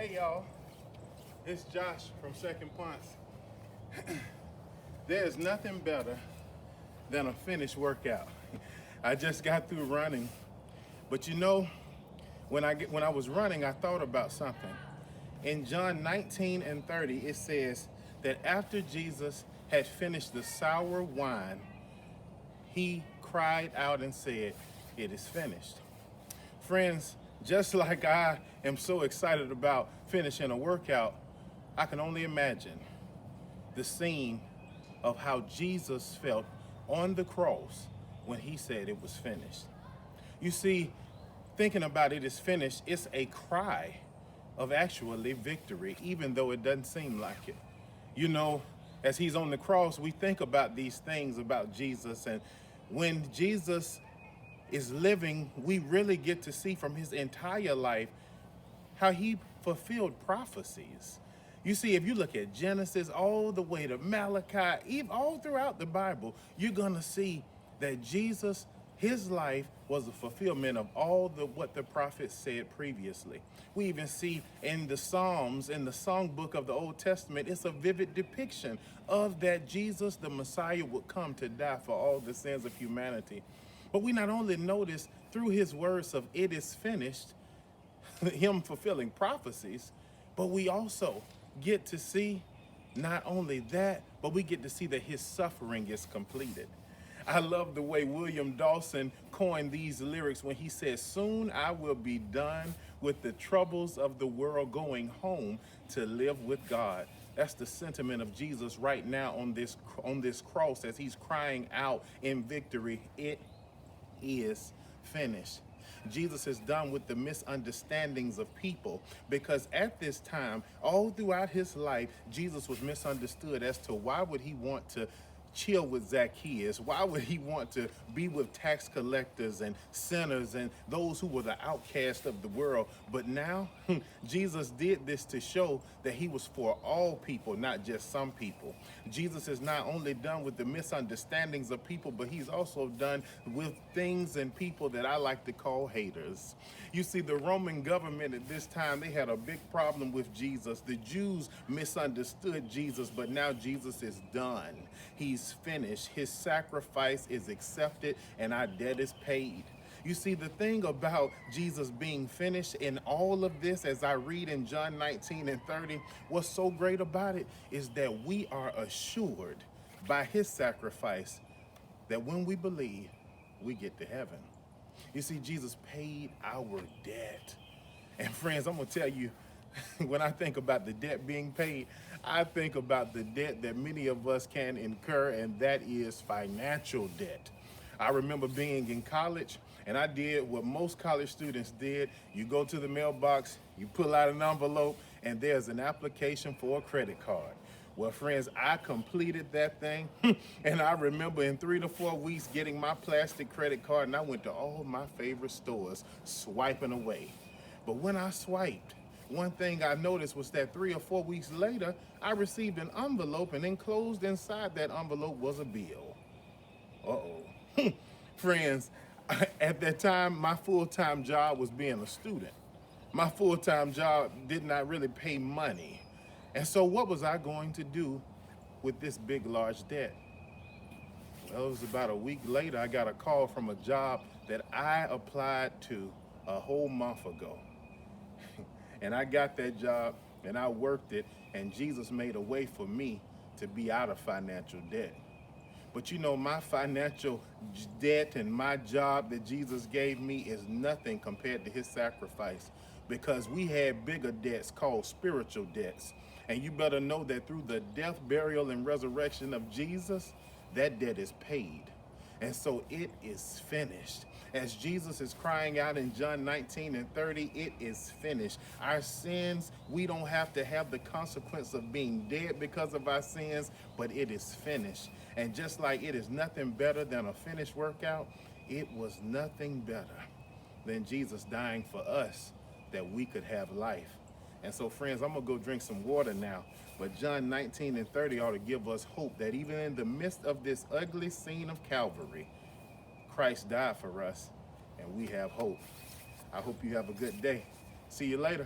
Hey y'all, it's Josh from Second-Ponce. There's nothing better than a finished workout. I just got through running, but you know, when I was running, I thought about something. In John 19:30, it says that after Jesus had finished the sour wine, he cried out and said, "It is finished." Friends, just like I am so excited about finishing a workout, I can only imagine the scene of how Jesus felt on the cross when he said it was finished. You see, thinking about it is finished, it's a cry of actually victory, even though it doesn't seem like it. You know, as he's on the cross, we think about these things about Jesus, and when Jesus is living, we really get to see from his entire life how he fulfilled prophecies. You see, if you look at Genesis all the way to Malachi, even all throughout the Bible, you're gonna see that Jesus, his life was a fulfillment of all what the prophets said previously. We even see in the Psalms, in the songbook of the Old Testament, it's a vivid depiction of that Jesus, the Messiah, would come to die for all the sins of humanity. But we not only notice through his words of "it is finished," him fulfilling prophecies, but we also get to see not only that, but we get to see that his suffering is completed. I love the way William Dawson coined these lyrics when he says, "Soon I will be done with the troubles of the world, going home to live with God." That's the sentiment of Jesus right now on this cross as he's crying out in victory, "It is finished." Jesus is done with the misunderstandings of people, because at this time, all throughout his life, Jesus was misunderstood as to why would he want to chill with Zacchaeus? Why would he want to be with tax collectors and sinners and those who were the outcast of the world? But now Jesus did this to show that he was for all people, not just some people. Jesus is not only done with the misunderstandings of people, but he's also done with things and people that I like to call haters. You see, the Roman government at this time, they had a big problem with Jesus. The Jews misunderstood Jesus, but now Jesus is done. He's finished. His sacrifice is accepted and our debt is paid. You see, the thing about Jesus being finished in all of this, as I read in John 19:30, what's so great about it is that we are assured by his sacrifice that when we believe, we get to heaven. You see, Jesus paid our debt. And friends, I'm gonna tell you, when I think about the debt being paid, I think about the debt that many of us can incur, and that is financial debt. I remember being in college, and I did what most college students did. You go to the mailbox, you pull out an envelope, and there's an application for a credit card. Well, friends, I completed that thing, and I remember in 3 to 4 weeks getting my plastic credit card, and I went to all my favorite stores, swiping away. But when I swiped, one thing I noticed was that 3 or 4 weeks later, I received an envelope, and enclosed inside that envelope was a bill. Uh-oh. Friends, at that time, my full-time job was being a student. My full-time job did not really pay money. And so what was I going to do with this big, large debt? Well, it was about a week later, I got a call from a job that I applied to a whole month ago. And I got that job and I worked it, and Jesus made a way for me to be out of financial debt. But you know, my financial debt and my job that Jesus gave me is nothing compared to his sacrifice, because we had bigger debts called spiritual debts. And you better know that through the death, burial, and resurrection of Jesus, that debt is paid. And so it is finished. As Jesus is crying out in John 19:30, it is finished. Our sins, we don't have to have the consequence of being dead because of our sins, but it is finished. And just like it is nothing better than a finished workout, it was nothing better than Jesus dying for us that we could have life. And so, friends, I'm going to go drink some water now. But John 19:30 ought to give us hope that even in the midst of this ugly scene of Calvary, Christ died for us and we have hope. I hope you have a good day. See you later.